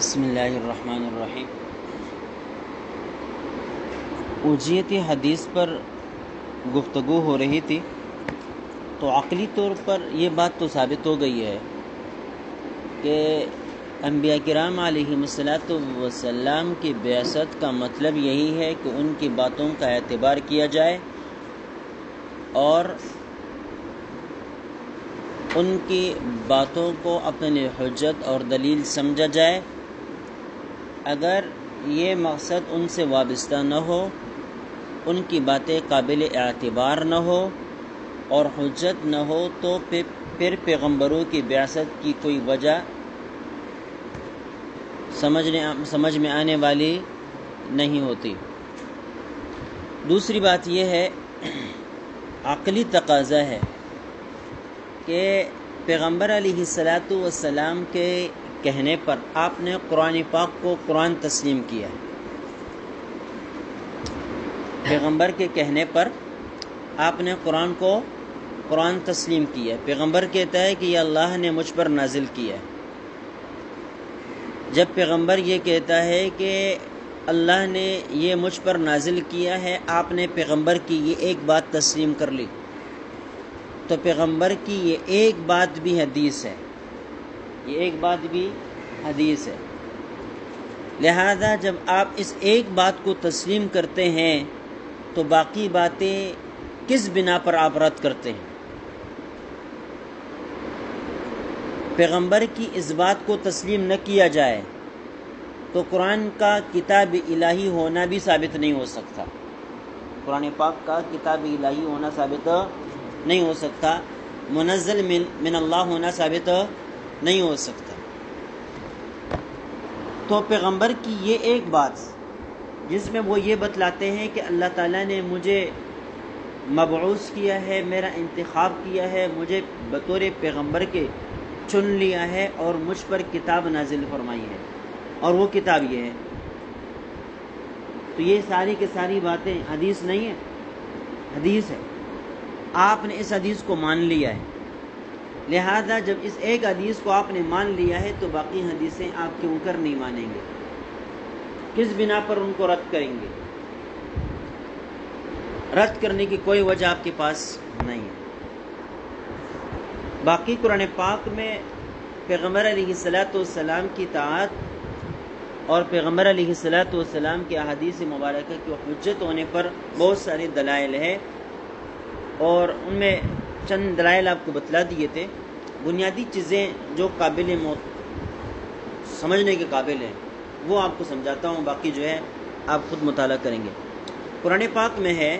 بسم اللہ الرحمن الرحیم۔ وجیت حدیث پر گفتگو ہو رہی تھی تو عقلی طور پر یہ بات تو ثابت ہو گئی ہے کہ انبیاء کرام علیہم السلام کی بعثت کا مطلب یہی ہے کہ ان کی باتوں کا اعتبار کیا جائے اور ان کی باتوں کو اپنے حجت اور دلیل سمجھا جائے۔ اگر یہ مقصد ان سے وابستہ نہ ہو، ان کی باتیں قابل اعتبار نہ ہو اور حجت نہ ہو تو پھر پیغمبروں کی بعثت کی کوئی وجہ سمجھ میں آنے والی نہیں ہوتی۔ دوسری بات یہ ہے، عقلی تقاضا ہے کہ پیغمبر علیہ السلام کے کہنے پر آپ نے قرآن پاک کو قرآن تسلیم کیا ہے۔ پیغمبر کے کہنے پر آپ نے قرآن کو قرآن تسلیم کیا ہے۔ پیغمبر کہتا ہے کہ یہ اللہ نے مجھ پر نازل کیا ہے۔ جب پیغمبر یہ کہتا ہے کہ اللہ نے یہ مجھ پر نازل کیا ہے، آپ نے پیغمبر کی یہ ایک بات تسلیم کر لی، تو پیغمبر کی یہ ایک بات بھی حدیث ہے، یہ ایک بات بھی حدیث ہے۔ لہذا جب آپ اس ایک بات کو تسلیم کرتے ہیں تو باقی باتیں کس بنا پر آپ رد کرتے ہیں؟ پیغمبر کی اس بات کو تسلیم نہ کیا جائے تو قرآن کا کتاب الہی ہونا بھی ثابت نہیں ہو سکتا، قرآن پاک کا کتاب الہی ہونا ثابت نہیں ہو سکتا، منزل من اللہ ہونا ثابت نہیں ہو سکتا۔ تو پیغمبر کی یہ ایک بات جس میں وہ یہ بتلاتے ہیں کہ اللہ تعالیٰ نے مجھے مبعوث کیا ہے، میرا انتخاب کیا ہے، مجھے بطور پیغمبر کے چن لیا ہے اور مجھ پر کتاب نازل فرمائی ہے، اور وہ کتاب یہ ہے، تو یہ ساری کی ساری باتیں حدیث نہیں ہے، حدیث ہے۔ آپ نے اس حدیث کو مان لیا ہے، لہذا جب اس ایک حدیث کو آپ نے مان لیا ہے تو باقی حدیثیں آپ کیوں کر نہیں مانیں گے؟ کس بنا پر ان کو رد کریں گے؟ رد کرنے کی کوئی وجہ آپ کے پاس نہیں ہے۔ باقی قرآن پاک میں پیغمبر علیہ السلام کی اطاعت اور پیغمبر علیہ السلام کی احادیث مبارکہ کی حجت ہونے پر بہت سارے دلائل ہیں، اور ان میں چند دلائل آپ کو بتلا دیے تھے۔ بنیادی چیزیں جو قابل سمجھنے کے قابل ہیں وہ آپ کو سمجھاتا ہوں، باقی جو ہے آپ خود مطالعہ کریں گے۔ قرآن پاک میں ہے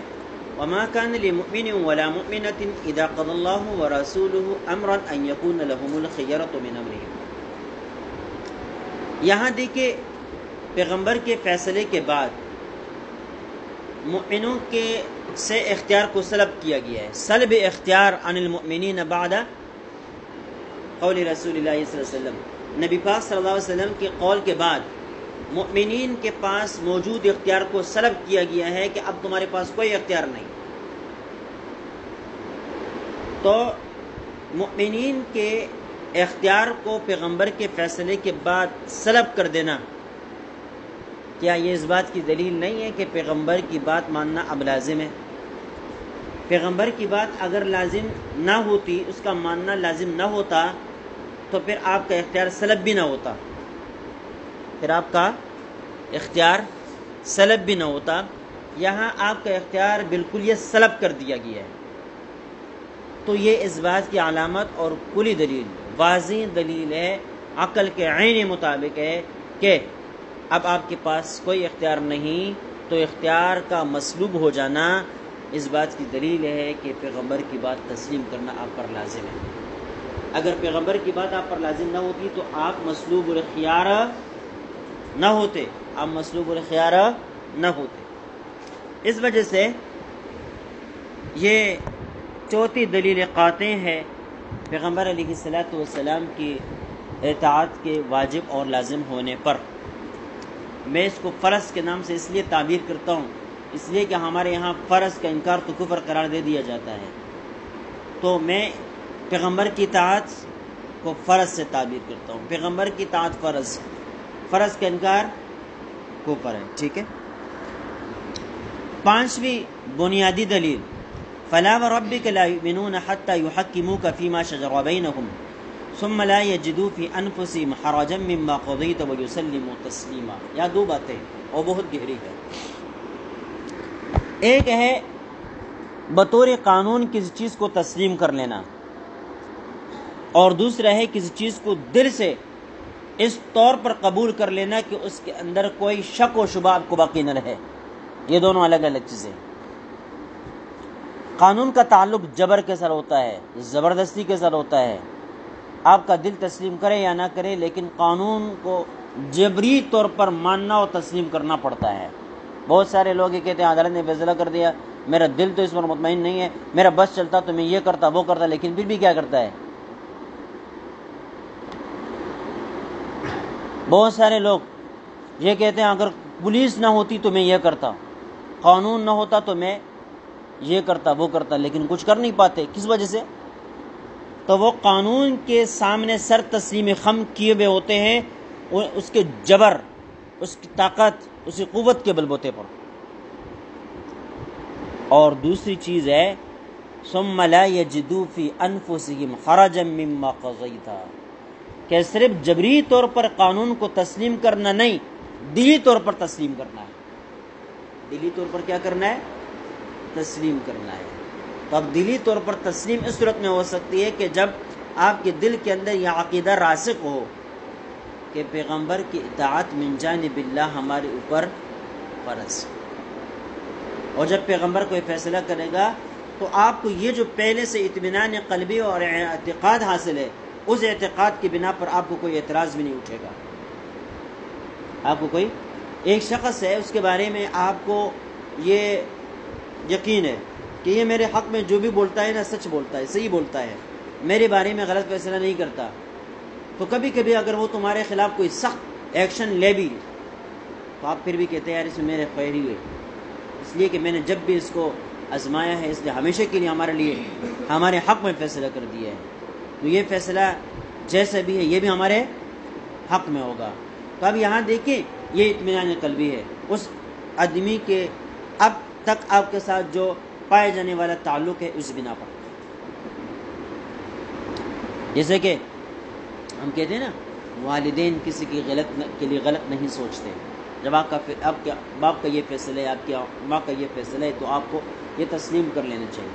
وَمَا كَانَ لِمُؤْمِنٍ وَلَا مُؤْمِنَةٍ إِذَا قَضَى اللَّهُ وَرَسُولُهُ أَمْرًا أَن يَكُونَ لَهُمُ الْخِيَرَةُ مِنْ أَمْرِهِمْ۔ یہاں دیکھیں پیغمبر کے فیصلے کے بعد مؤمنوں کے سے اختیار کو سلب کیا گیا ہے، سلب اختیار عن المؤمنین بعد قول رسول اللہ صلی اللہ علیہ وسلم۔ نبی پاک صلی اللہ علیہ وسلم کے قول کے بعد مؤمنین کے پاس موجود اختیار کو سلب کیا گیا ہے کہ اب تمہارے پاس کوئی اختیار نہیں۔ تو مؤمنین کے اختیار کو پیغمبر کے فیصلے کے بعد سلب کر دینا، کیا یہ اس بات کی دلیل نہیں ہے کہ پیغمبر کی بات ماننا اب لازم ہے؟ پیغمبر کی بات اگر لازم نہ ہوتی، اس کا ماننا لازم نہ ہوتا تو پھر آپ کا اختیار سلب بھی نہ ہوتا، پھر آپ کا اختیار سلب بھی نہ ہوتا۔ یہاں آپ کا اختیار بالکل یہ سلب کر دیا گیا ہے، تو یہ اس بات کی علامت اور کلی دلیل، واضح دلیل ہے، عقل کے عین مطابق ہے کہ اب آپ کے پاس کوئی اختیار نہیں، تو اختیار کا مسلوب ہو جانا اس بات کی دلیل ہے کہ پیغمبر کی بات تسلیم کرنا آپ پر لازم ہے۔ اگر پیغمبر کی بات آپ پر لازم نہ ہوتی تو آپ مسلوب الخیار نہ ہوتے، آپ مسلوب الخیار نہ ہوتے۔ اس وجہ سے یہ چوتھی دلیل قاطع ہے پیغمبر علیہ السلام کی اطاعت کے واجب اور لازم ہونے پر۔ میں اس کو فرض کے نام سے اس لیے تعبیر کرتا ہوں، اس لیے کہ ہمارے یہاں فرض کا انکار تو کفر قرار دے دیا جاتا ہے، تو میں پیغمبر کی اطاعت کو فرض سے تعبیر کرتا ہوں۔ پیغمبر کی اطاعت فرض ہے، فرض کا انکار کفر ہے. ٹھیک ہے. پانچویں بنیادی دلیل فلا وربک لا یؤمنون حتی یحکموک فیما شجر بینہم ثم لا یجدوا فی انفسہم حرجا مما قضیت ویسلموا تسلیما. یا دو باتیں اور بہت گہری ہے. ایک ہے بطور قانون کسی چیز کو تسلیم کر لینا، اور دوسرا ہے کسی چیز کو دل سے اس طور پر قبول کر لینا کہ اس کے اندر کوئی شک و شبہ آپ کو باقی نہ رہے. یہ دونوں الگ الگ چیزیں. قانون کا تعلق جبر کے ساتھ ہوتا ہے، زبردستی کے ساتھ ہوتا ہے. آپ کا دل تسلیم کرے یا نہ کرے، لیکن قانون کو جبری طور پر ماننا اور تسلیم کرنا پڑتا ہے. بہت سارے لوگ یہ کہتے ہیں عدالت نے فیصلہ کر دیا، میرا دل تو اس پر مطمئن نہیں ہے، میرا بس چلتا تو میں یہ کرتا وہ کرتا، لیکن پھر بھی کیا کرتا ہے. بہت سارے لوگ یہ کہتے ہیں اگر پولیس نہ ہوتی تو میں یہ کرتا، قانون نہ ہوتا تو میں یہ کرتا وہ کرتا، لیکن کچھ کر نہیں پاتے. کس وجہ سے؟ تو وہ قانون کے سامنے سر تسلیم خم کیے ہوئے ہوتے ہیں، اس کے جبر، اس کی طاقت، اس کی قوت کے بل بوتے پر. اور دوسری چیز ہے ثم لا یجدوا فی انفسہم حرجا مما قضیت، کہ صرف جبری طور پر قانون کو تسلیم کرنا نہیں، دلی طور پر تسلیم کرنا ہے. دلی طور پر کیا کرنا ہے؟ تسلیم کرنا ہے. تو اب دلی طور پر تسلیم اس صورت میں ہو سکتی ہے کہ جب آپ کے دل کے اندر یہ عقیدہ راسخ ہو کہ پیغمبر کی اطاعت من جانب اللہ ہمارے اوپر فرض ہے. اور جب پیغمبر کوئی فیصلہ کرے گا تو آپ کو یہ جو پہلے سے اطمینان قلبی اور اعتقاد حاصل ہے، اس اعتقاد کی بنا پر آپ کو کوئی اعتراض بھی نہیں اٹھے گا. آپ کو کوئی ایک شخص ہے، اس کے بارے میں آپ کو یہ یقین ہے کہ یہ میرے حق میں جو بھی بولتا ہے نا سچ بولتا ہے، صحیح بولتا ہے، میرے بارے میں غلط فیصلہ نہیں کرتا. تو کبھی کبھی اگر وہ تمہارے خلاف کوئی سخت ایکشن لے بھی تو آپ پھر بھی کہتے ہیں یار اس میں میرے خیر ہی ہوئے، اس لیے کہ میں نے جب بھی اس کو آزمایا ہے، اس لیے ہمیشہ کے لیے ہمارے لیے ہمارے حق میں فیصلہ کر دیا ہے، تو یہ فیصلہ جیسا بھی ہے یہ بھی ہمارے حق میں ہوگا. تو اب یہاں دیکھیں یہ اطمینان قلبی ہے اس آدمی کے اب تک آپ کے ساتھ جو پائے جانے والا تعلق ہے اس بنا پر. جیسے کہ ہم کہتے ہیں نا والدین کسی کی کے لیے غلط نہیں سوچتے. جب آپ کے باپ کا یہ فیصلہ ہے، آپ کی ماں کا یہ فیصلہ ہے، تو آپ کو یہ تسلیم کر لینا چاہیے.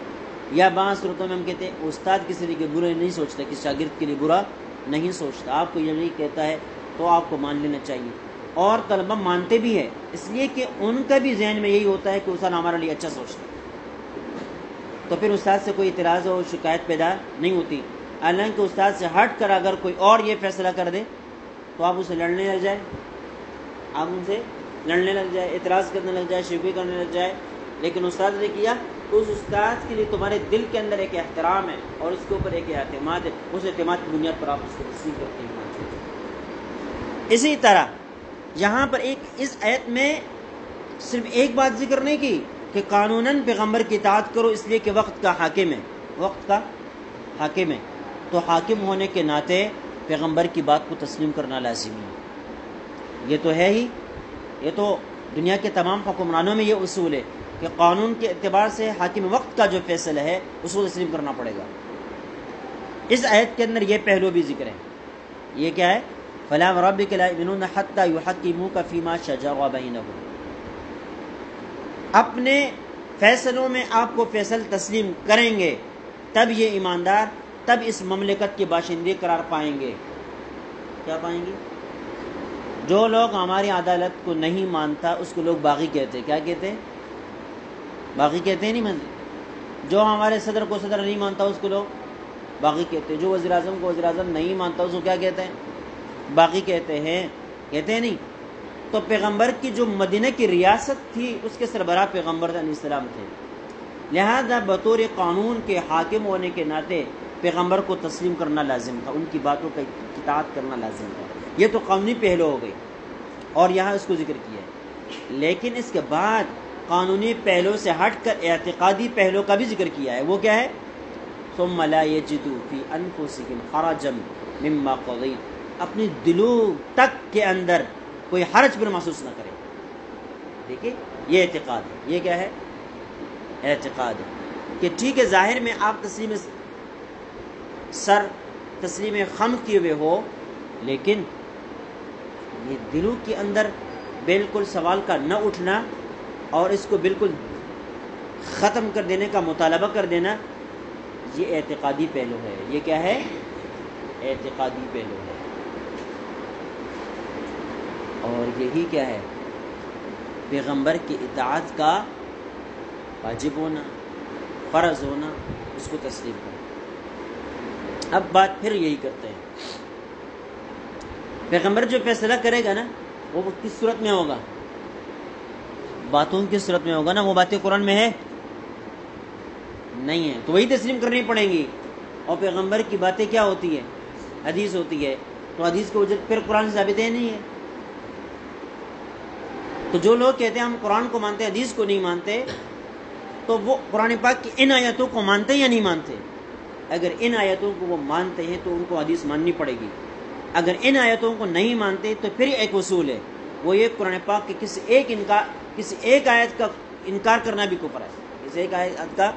یا بعض صورتوں میں ہم کہتے ہیں استاد کسی کے برا نہیں سوچتا، کسی شاگرد کے لیے برا نہیں سوچتا، آپ کو یہ نہیں کہتا ہے تو آپ کو مان لینا چاہیے. اور طلبہ مانتے بھی ہیں، اس لیے کہ ان کا بھی ذہن میں یہی ہوتا ہے کہ استاد ہمارے لیے اچھا سوچتا ہے، تو پھر استاد سے کوئی اعتراض اور شکایت پیدا نہیں ہوتی. حالانکہ استاد سے ہٹ کر اگر کوئی اور یہ فیصلہ کر دے تو آپ اسے لڑنے لگ جائے، آپ ان سے لڑنے لگ جائے، اعتراض کرنے لگ جائے، شکوے کرنے لگ جائے. لیکن استاد نے کیا تو اس استاد کے لیے تمہارے دل کے اندر ایک احترام ہے اور اس کے اوپر ایک اعتماد ہے، اس اعتماد کی بنیاد پر آپ اس کو تسلیم کرتے ہیں. اسی طرح یہاں پر اس آیت میں صرف ایک بات ذکر نہیں کی کہ قانوناً پیغمبر کی اطاعت کرو اس لیے کہ وقت کا حاکم ہے، وقت کا حاکم ہے، تو حاکم ہونے کے ناطے پیغمبر کی بات کو تسلیم کرنا لازمی ہے. یہ تو ہے ہی، یہ تو دنیا کے تمام حکمرانوں میں یہ اصول ہے کہ قانون کے اعتبار سے حاکم وقت کا جو فیصلہ ہے اس کو تسلیم کرنا پڑے گا. اس آیت کے اندر یہ پہلو بھی ذکر ہے. یہ کیا ہے؟ فَلَا وَرَبِّكَ لَا يُؤْمِنُونَ حَتَّى يُحَكِّمُوكَ فِي مَا شَجَرَ بَيْنَهُمْ. اپنے فیصلوں میں آپ کو فیصل تسلیم کریں گے تب یہ ایماندار، تب اس مملکت کے باشندے قرار پائیں گے. کیا پائیں گے؟ جو لوگ ہماری عدالت کو نہیں مانتا اس کو لوگ باغی کہتے ہیں. کیا کہتے ہیں؟ باغی کہتے ہیں. نہیں مانتے. جو ہمارے صدر کو صدر نہیں مانتا اس کو لوگ باغی کہتے ہیں. جو وزیر اعظم کو وزیر اعظم نہیں مانتا اس کو کیا کہتے ہیں؟ باغی کہتے ہیں. کہتے ہیں نہیں. تو پیغمبر کی جو مدینہ کی ریاست تھی اس کے سربراہ پیغمبر علیہ السلام تھے، لہذا بطور قانون کے حاکم ہونے کے ناطے پیغمبر کو تسلیم کرنا لازم تھا، ان کی باتوں کا اطاعت کرنا لازم تھا. یہ تو قانونی پہلو ہو گئی اور یہاں اس کو ذکر کیا ہے. لیکن اس کے بعد قانونی پہلو سے ہٹ کر اعتقادی پہلو کا بھی ذکر کیا ہے. وہ کیا ہے؟ ثم لا یجدوا فی انفسہم حرجا مما قضیت. اپنی دلوں تک کے اندر کوئی حرج پر محسوس نہ کرے. دیکھیے یہ اعتقاد ہے. یہ کیا ہے؟ اعتقاد ہے کہ ٹھیک ہے ظاہر میں آپ تسلیم سر تسلیم خم کیے ہوئے ہو، لیکن یہ دلوں کے اندر بالکل سوال کا نہ اٹھنا اور اس کو بالکل ختم کر دینے کا مطالبہ کر دینا، یہ اعتقادی پہلو ہے. یہ کیا ہے؟ اعتقادی پہلو ہے. اور یہی کیا ہے؟ پیغمبر کی اطاعت کا واجب ہونا، فرض ہونا، اس کو تسلیم کرنا. اب بات پھر یہی کرتے ہیں، پیغمبر جو فیصلہ کرے گا نا وہ کس صورت میں ہوگا؟ باتوں کی صورت میں ہوگا نا. وہ باتیں قرآن میں ہے نہیں ہے، تو وہی تسلیم کرنی پڑیں گی. اور پیغمبر کی باتیں کیا ہوتی ہے؟ حدیث ہوتی ہے. تو حدیث کو پھر قرآن سے ثابت ہے نہیں ہے. تو جو لوگ کہتے ہیں ہم قرآن کو مانتے ہیں حدیث کو نہیں مانتے، تو وہ قرآن پاک کی ان آیتوں کو مانتے یا نہیں مانتے؟ اگر ان آیتوں کو وہ مانتے ہیں تو ان کو حدیث ماننی پڑے گی. اگر ان آیتوں کو نہیں مانتے تو پھر ایک اصول ہے، وہ یہ قرآن پاک کے کسی ایک آیت کا انکار کرنا بھی کفر ہے. کسی ایک آیت کا،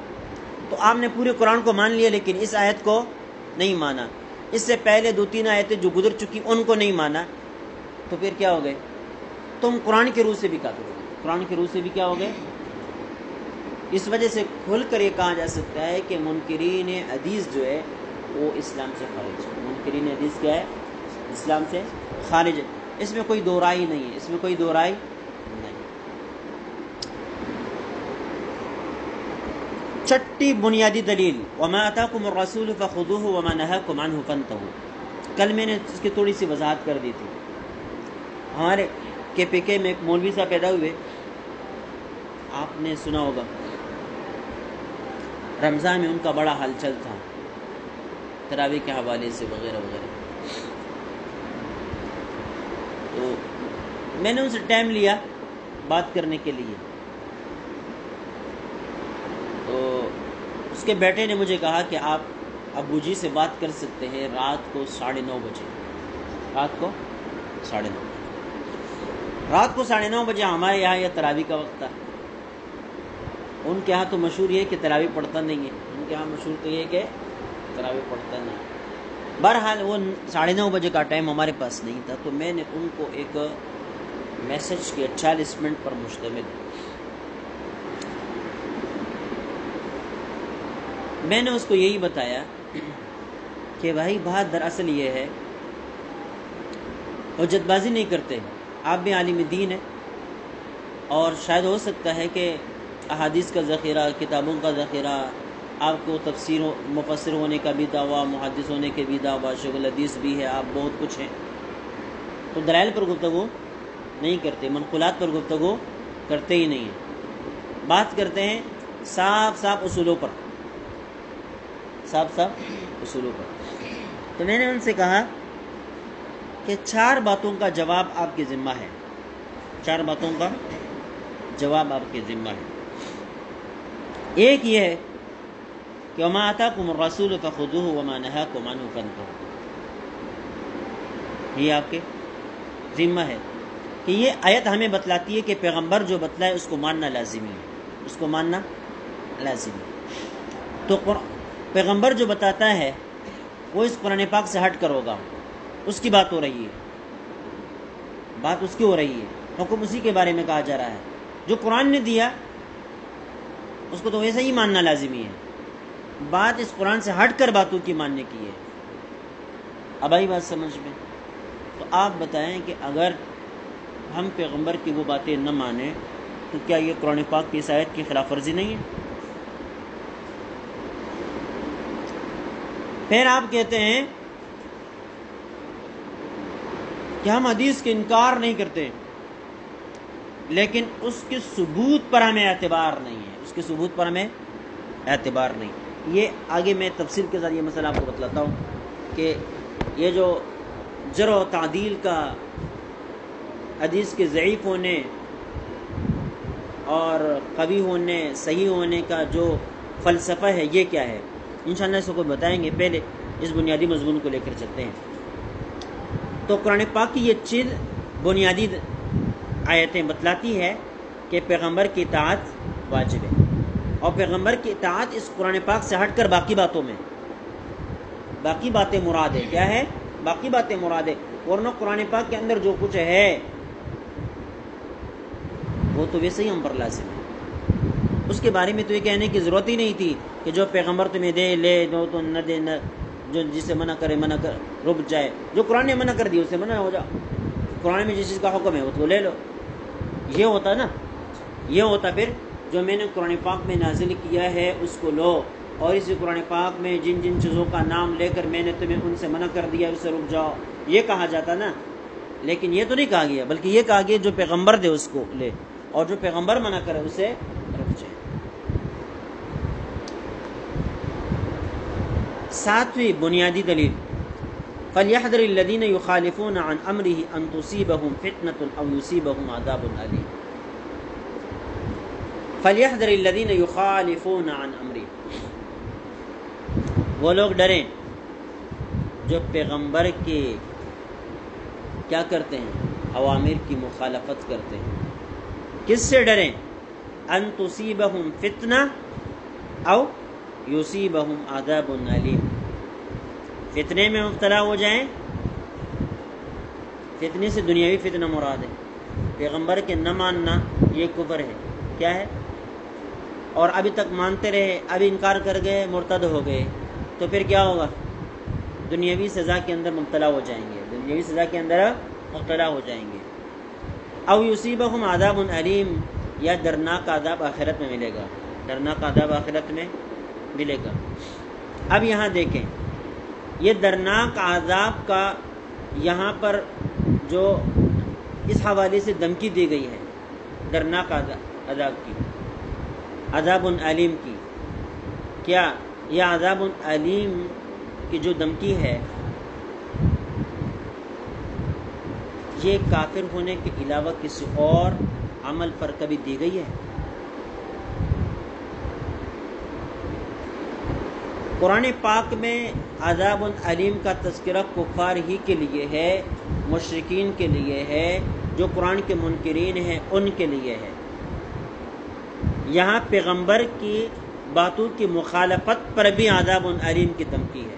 تو آپ نے پورے قرآن کو مان لیا لیکن اس آیت کو نہیں مانا، اس سے پہلے 2-3 آیتیں جو گزر چکی ان کو نہیں مانا، تو پھر کیا ہو گئے؟ تم قرآن کے روح سے بھی کافر ہو گئے. قرآن کے روح سے بھی کیا ہو گئے؟ اس وجہ سے کھل کر یہ کہا جا سکتا ہے کہ منکرین حدیث جو ہے وہ اسلام سے خارج ہے. منکرین حدیث کیا ہے؟ اسلام سے خارج ہے. اس میں کوئی دو رائے نہیں ہے، اس میں کوئی دو رائے نہیں. چھٹی بنیادی دلیل، وما آتاکم الرسول فخذوہ وما نہاکم عنہ فانتہوا. کل میں نے اس کی تھوڑی سی وضاحت کر دی تھی. ہمارے کے پی کے میں ایک مولوی صاحب پیدا ہوئے، آپ نے سنا ہوگا، رمضان میں ان کا بڑا ہلچل تھا تراویح کے حوالے سے وغیرہ وغیرہ. تو میں نے ان سے ٹائم لیا بات کرنے کے لیے. تو اس کے بیٹے نے مجھے کہا کہ آپ ابو جی سے بات کر سکتے ہیں رات کو 9:30 بجے. رات کو 9:30 رات کو 9:30 بجے ہمارے یہاں یہ تراویح کا وقت تھا. ان کے ہاں تو مشہور یہ ہے کہ تراویح پڑھتا نہیں ہے، ان کے ہاں مشہور تو یہ ہے کہ تراویح پڑھتا نہیں. بہرحال وہ 9:30 بجے کا ٹائم ہمارے پاس نہیں تھا، تو میں نے ان کو ایک میسج کیا 40 منٹ پر مشتمل. میں نے اس کو یہی بتایا کہ بھائی بات دراصل یہ ہے، حجت بازی نہیں کرتے. آپ بھی عالم دین ہیں اور شاید ہو سکتا ہے کہ احادیث کا ذخیرہ، کتابوں کا ذخیرہ، آپ کو تفسیر مفسر ہونے کا بھی دعویٰ، محدث ہونے کے بھی دعویٰ، شیخ الحدیث بھی ہے، آپ بہت کچھ ہیں. تو دلائل پر گفتگو نہیں کرتے، منقولات پر گفتگو کرتے ہی نہیں ہیں. بات کرتے ہیں صاف اصولوں پر، صاف اصولوں پر. تو میں نے ان سے کہا کہ 4 باتوں کا جواب آپ کے ذمہ ہے. 4 باتوں کا جواب آپ کے ذمہ ہے. ایک یہ ہے کہ وما آتاکم الرسول فخذوہ وما نہاکم عنہ فانتہوا. یہ آپ کے ذمہ ہے کہ یہ آیت ہمیں بتلاتی ہے کہ پیغمبر جو بتلائے اس کو ماننا لازمی ہے، اس کو ماننا لازمی ہے. تو پیغمبر جو بتاتا ہے وہ اس قرآن پاک سے ہٹ کر ہوگا، اس کی بات ہو رہی ہے، بات اس کی ہو رہی ہے، حکم اسی کے بارے میں کہا جا رہا ہے. جو قرآن نے دیا اس کو تو ویسا ہی ماننا لازمی ہے. بات اس قرآن سے ہٹ کر باتوں کی ماننے کی ہے. اب آئی بات سمجھ میں؟ تو آپ بتائیں کہ اگر ہم پیغمبر کی وہ باتیں نہ مانیں تو کیا یہ قرآن پاک کی اس آیت کی خلاف ورزی نہیں ہے؟ پھر آپ کہتے ہیں کہ ہم حدیث کے انکار نہیں کرتے لیکن اس کے ثبوت پر ہمیں اعتبار نہیں ہے، اس کے ثبوت پر ہمیں اعتبار نہیں. یہ آگے میں تفصیل کے ساتھ یہ مسئلہ آپ کو بتلاتا ہوں کہ یہ جو جرح و تعدیل کا، حدیث کے ضعیف ہونے اور قوی ہونے، صحیح ہونے کا جو فلسفہ ہے یہ کیا ہے، انشاءاللہ اس کو بتائیں گے. پہلے اس بنیادی مضمون کو لے کر چلتے ہیں. تو قرآن پاک کی یہ چیز بنیادی آیتیں بتلاتی ہے کہ پیغمبر کی اطاعت واجب ہے، اور پیغمبر کی اطاعت اس قرآن پاک سے ہٹ کر باقی باتوں میں، باقی باتیں مراد ہے. کیا ہے؟ باقی باتیں مراد ہے، ورنہ قرآن پاک کے اندر جو کچھ ہے وہ تو ویسے ہی ہم پر لازم ہے. اس کے بارے میں تو یہ کہنے کی ضرورت ہی نہیں تھی کہ جو پیغمبر تمہیں دے لے، جو تو نہ دے، نہ جو جسے منع کرے منع کر رک جائے. جو قرآن نے منع کر دی اسے منع ہو جا. قرآن میں جس چیز کا حکم ہے اس کو لے لو. یہ ہوتا نا، یہ ہوتا پھر جو میں نے قرآن پاک میں نازل کیا ہے اس کو لو، اور اسی قرآن پاک میں جن جن چیزوں کا نام لے کر میں نے تمہیں ان سے منع کر دیا اس سے رک جاؤ، یہ کہا جاتا نا. لیکن یہ تو نہیں کہا گیا، بلکہ یہ کہا گیا جو پیغمبر دے اس کو لے، اور جو پیغمبر منع کرے اسے رک جائے. ساتویں بنیادی دلیل، فَلْيَحْذَرِ الَّذِينَ يُخَالِفُونَ عَنْ أَمْرِهِ أَن تُصِيبَهُمْ فِتْنَةٌ أَوْ يُصِيبَهُمْ عَذَابٌ أَلِيمٌ. فَلْيَحْذَرِ الَّذِينَ يُخَالِفُونَ عَنْ أَمْرِهِ، وہ لوگ ڈریں جو پیغمبر کے کیا کرتے ہیں؟ اوامر کی مخالفت کرتے ہیں. کس سے ڈریں؟ ان تصیبہم فتنہ او یصیبہم عذاب علیم، فتنے میں مبتلا ہو جائیں. فتنے سے دنیاوی فتنہ مراد ہے. پیغمبر کے نہ ماننا یہ کفر ہے. کیا ہے؟ اور ابھی تک مانتے رہے، ابھی انکار کر گئے، مرتد ہو گئے، تو پھر کیا ہوگا؟ دنیاوی سزا کے اندر مبتلا ہو جائیں گے، دنیاوی سزا کے اندر مبتلا ہو جائیں گے. او یصیبہم عذاب علیم، یا درناک عذاب آخرت میں ملے گا، درناک عذاب آخرت میں ملے گا. اب یہاں دیکھیں، یہ درناک عذاب کا یہاں پر جو اس حوالے سے دھمکی دی گئی ہے، درناک عذاب کی، عذاب علیم کی. کیا یہ عذاب علیم کی جو دھمکی ہے یہ کافر ہونے کے علاوہ کسی اور عمل پر کبھی دی گئی ہے؟ قرآن پاک میں عذاب علیم کا تذکرہ کفار ہی کے لیے ہے، مشرکین کے لیے ہے، جو قرآن کے منکرین ہیں ان کے لیے ہے. یہاں پیغمبر کی باتوں کی مخالفت پر بھی عذاب علیم کی دھمکی ہے.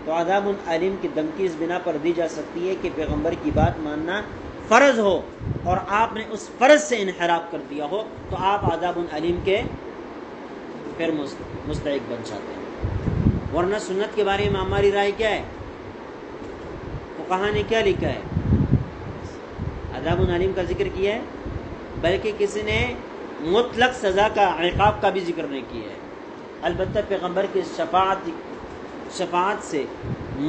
تو عذاب علیم کی دھمکی اس بنا پر دی جا سکتی ہے کہ پیغمبر کی بات ماننا فرض ہو اور آپ نے اس فرض سے انحراف کر دیا ہو، تو آپ عذاب علیم کے پھر مستحق بن جاتے ہیں. ورنہ سنت کے بارے میں ہماری رائے کیا ہے؟ فقہا نے کیا لکھا ہے؟ عذاب علیم کا ذکر کیا ہے، بلکہ کسی نے مطلق سزا کا، عقاب کا بھی ذکر نہیں کیا ہے. البتہ پیغمبر کی شفاعت سے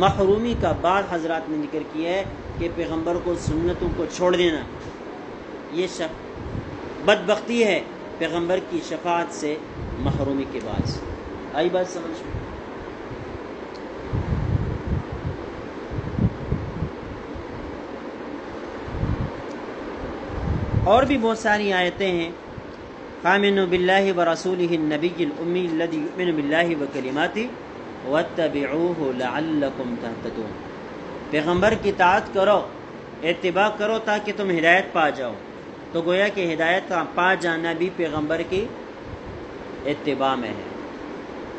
محرومی کا بعض حضرات نے ذکر کیا ہے کہ پیغمبر کو سنتوں کو چھوڑ دینا یہ بدبختی ہے پیغمبر کی شفاعت سے محرومی کے بعد. آئی بات سمجھ میں؟ اور بھی بہت ساری آیتیں ہیں. فآمنوا باللہ ورسولہ النبی الامی الذی یؤمن باللہ وکلماتہ واتبعوہ لعلکم تہتدون. پیغمبر کی اطاعت کرو، اتباع کرو تاکہ تم ہدایت پا جاؤ. تو گویا کہ ہدایت کا پا جانا بھی پیغمبر کی اتباع میں ہے.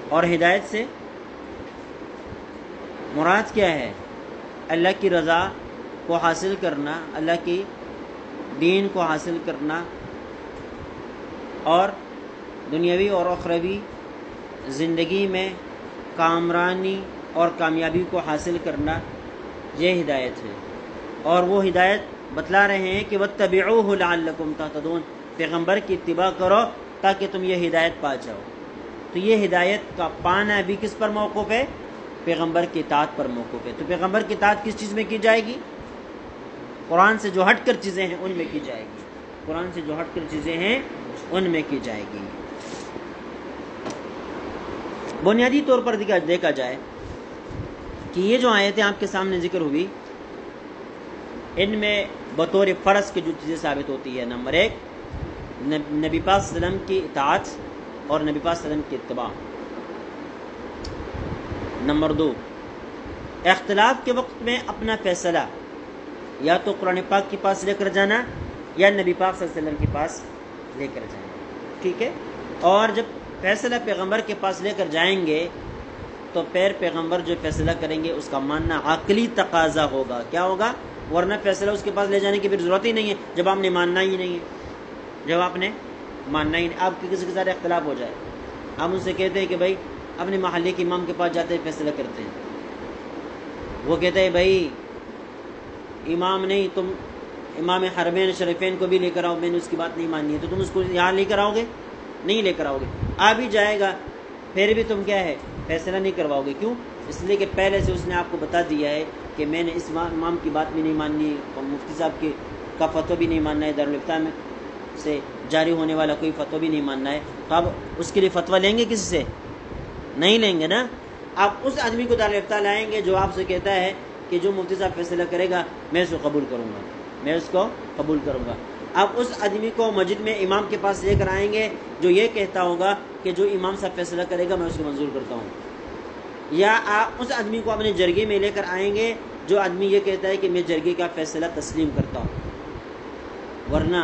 اور ہدایت سے مراد کیا ہے؟ اللہ کی رضا کو حاصل کرنا، اللہ کی دین کو حاصل کرنا، اور دنیاوی اور اخروی زندگی میں کامرانی اور کامیابی کو حاصل کرنا، یہ ہدایت ہے. اور وہ ہدایت بتلا رہے ہیں کہ واتبعوہ لعلکم تہتدون، پیغمبر کی اتباع کرو تاکہ تم یہ ہدایت پا جاؤ. تو یہ ہدایت کا پانا بھی کس پر موقوف ہے؟ پیغمبر کی اطاعت پر موقوف ہے. تو پیغمبر کی اطاعت کس چیز میں کی جائے گی؟ قرآن سے جو ہٹ کر چیزیں ہیں ان میں کی جائے گی. قرآن سے جو ہٹ کر چیزیں ہیں ان میں کی جائے گی. بنیادی طور پر دیکھا جائے کہ یہ جو آیتیں آپ کے سامنے ذکر ہوئی، ان میں بطور فرض کے جو چیزیں ثابت ہوتی ہے، نمبر 1 نبی پاک صلی اللہ علیہ وسلم کی اطاعت اور نبی پاک صلی اللہ علیہ وسلم کی اتباع. نمبر 2 اختلاف کے وقت میں اپنا فیصلہ یا تو قرآن پاک کے پاس لے کر جانا یا نبی پاک صلی اللہ علیہ وسلم کے پاس لے کر جانا، ٹھیک ہے۔ اور جب فیصلہ پیغمبر کے پاس لے کر جائیں گے تو پھر پیغمبر جو فیصلہ کریں گے اس کا ماننا عقلی تقاضا ہوگا، کیا ہوگا؟ ورنہ فیصلہ اس کے پاس لے جانے کی پھر ضرورت ہی نہیں ہے جب آپ نے ماننا ہی نہیں ہے، جب آپ نے ماننا ہی نہیں۔ آپ کے کسی کے ساتھ اختلاف ہو جائے، آپ ان سے کہتے ہیں کہ بھائی اپنے محلے کے امام کے پاس جاتے ہیں فیصلہ کرتے ہیں، وہ کہتے ہیں بھائی امام نہیں، تم امام حرمین شریفین کو بھی لے کر آؤ، میں نے اس کی بات نہیں ماننی ہے، تو تم اس کو یہاں لے کر آؤ گے؟ نہیں لے کر آؤ گے۔ آ بھی جائے گا پھر بھی تم کیا ہے فیصلہ نہیں کرواؤ گے، کیوں؟ اس لیے کہ پہلے سے اس نے آپ کو بتا دیا ہے کہ میں نے اس امام کی بات بھی نہیں ماننی، اور مفتی صاحب کا فتویٰ بھی نہیں ماننا ہے، دارالفتہ میں سے جاری ہونے والا کوئی فتویٰ بھی نہیں ماننا ہے، تو اب اس کے لیے فتویٰ لیں گے کسی سے؟ نہیں لیں گے نا۔ آپ اس آدمی کو دارالفتہ لائیں گے جو آپ سے کہتا ہے کہ جو مفتی صاحب فیصلہ کرے گا میں اس کو قبول کروں گا، میں اس کو قبول کروں گا۔ آپ اس آدمی کو مسجد میں امام کے پاس لے کر آئیں گے جو یہ کہتا ہوگا کہ جو امام صاحب فیصلہ کرے گا میں اس کو منظور کرتا ہوں، یا آپ اس آدمی کو اپنے جرگے میں لے کر آئیں گے جو آدمی یہ کہتا ہے کہ میں جرگے کا فیصلہ تسلیم کرتا ہوں۔ ورنہ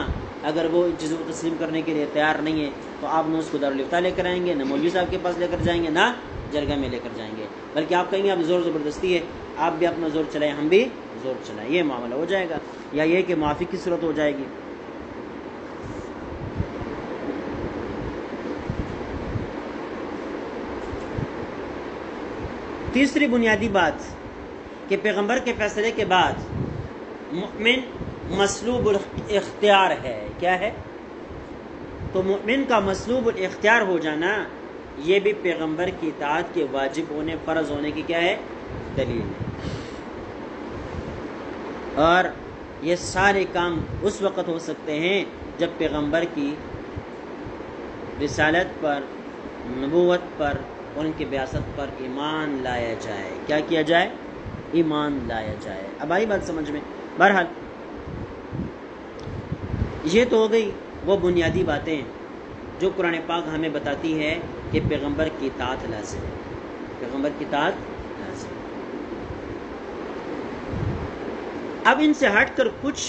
اگر وہ ان چیزوں کو تسلیم کرنے کے لیے تیار نہیں ہے تو آپ نہ اس کو دارالفتہ لے کر آئیں گے، نہ مولوی صاحب کے پاس لے کر جائیں گے، نہ جرگہ میں لے کر جائیں گے، بلکہ آپ کہیں گے اب زور زبردستی ہے، آپ بھی اپنا زور چلائیں ہم بھی زور چلائیں، یہ معاملہ ہو جائے گا، یا یہ کہ معافی کی صورت ہو جائے گی۔ تیسری بنیادی بات کہ پیغمبر کے فیصلے کے بعد مؤمن مسلوب الاختیار ہے، کیا ہے؟ تو مؤمن کا مسلوب الاختیار ہو جانا یہ بھی پیغمبر کی اطاعت کے واجب ہونے، فرض ہونے کی کیا ہے؟ دلیل ہے۔ اور یہ سارے کام اس وقت ہو سکتے ہیں جب پیغمبر کی رسالت پر، نبوت پر، ان کی بعثت پر ایمان لایا جائے۔ کیا کیا جائے؟ ایمان لایا جائے۔ اب آئی بات سمجھ میں؟ بہرحال یہ تو ہو گئی وہ بنیادی باتیں جو قرآن پاک ہمیں بتاتی ہے کہ پیغمبر کی اطاعت لازم ہے، پیغمبر کی اطاعت لازم ہے۔ اب ان سے ہٹ کر کچھ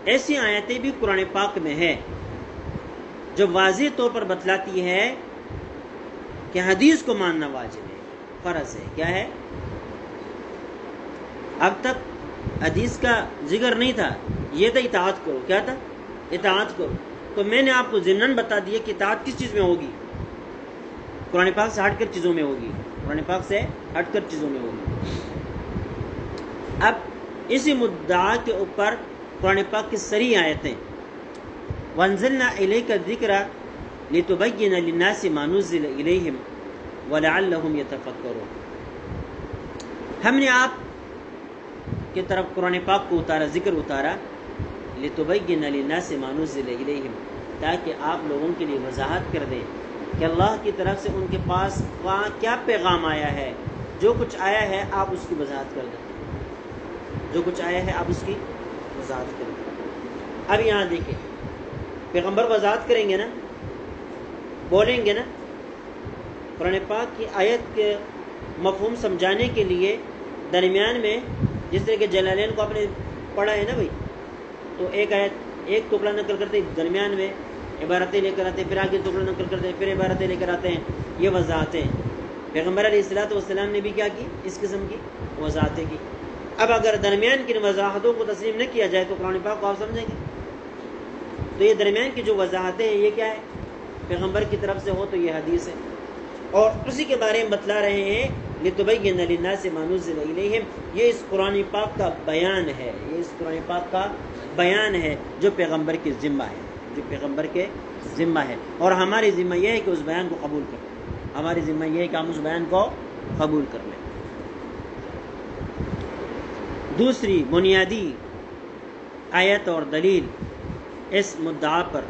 ایسی آیتیں بھی قرآن پاک میں ہے جو واضح طور پر بتلاتی ہے کہ حدیث کو ماننا واجب ہے، فرض ہے، کیا ہے؟ اب تک حدیث کا ذکر نہیں تھا، یہ تھا اطاعت کرو، کیا تھا؟ اطاعت کرو۔ تو میں نے آپ کو ضمناً بتا دیا کہ اطاعت کس چیز میں ہوگی؟ قرآن پاک سے ہٹ کر چیزوں میں ہوگی، قرآن پاک سے ہٹ کر چیزوں میں ہوگی۔ اب اسی مدعا کے اوپر قرآن پاک کی صریح آیتیں، وَأَنزَلْنَا إِلَيْكَ الذِّكْرَ لِتُبَيِّنَ لِلنَّاسِ مَا نُزِّلَ إِلَيْهِمْ وَلَعَلَّهُمْ يَتَفَكَّرُونَ، ہم نے آپ کی طرف قرآن پاک کو اتارا، ذکر اتارا، لِتُبَيِّنَ لِلنَّاسِ مَا نُزِّلَ إِلَيْهِمْ، تاکہ آپ لوگوں کے لیے وضاحت کر دیں کہ اللہ کی طرف سے ان کے پاس کیا پیغام آیا ہے، جو کچھ آیا ہے آپ اس کی وضاحت کر دیں، جو کچھ آیا ہے آپ اس کی وضاحت کر دیں۔ اب یہاں دیکھیں، پیغمبر وضاحت کریں گے نا، بولیں گے نا، قرآن پاک کی آیت کے مفہوم سمجھانے کے لیے درمیان میں جس طرح کہ جلالین کو آپ نے پڑھا ہے نا بھائی، تو ایک آیت ایک ٹکڑا نقل کرتے درمیان میں عبارتیں لے کر آتے ہیں، پھر آگے ٹکڑا نقل کرتے ہیں، پھر عبارتیں لے کر آتے ہیں، یہ وضاحتیں پیغمبر علیہ الصلوۃ والسلام نے بھی کیا کی؟ اس قسم کی وضاحتیں کی۔ اب اگر درمیان کی وضاحتوں کو تسلیم نہ کیا جائے تو قرآن پاک کو آپ سمجھیں گے؟ تو یہ درمیان کی جو وضاحتیں ہیں یہ کیا ہے؟ پیغمبر کی طرف سے ہو تو یہ حدیث ہے، اور اسی کے بارے میں بتلا رہے ہیں لِتُبَيِّنَ لِلنَّاسِ مَا نُزِّلَ إِلَيْهِمْ، یہ اس قرآن پاک کا بیان ہے، یہ اس قرآن پاک کا بیان ہے جو پیغمبر کے ذمہ ہے، جو پیغمبر کے ذمہ ہے، اور ہماری ذمہ یہ ہے کہ اس بیان کو قبول کریں، ہماری ذمہ یہ ہے کہ ہم اس بیان کو قبول کر لیں۔ دوسری بنیادی آیت اور دلیل اس مدعا پر،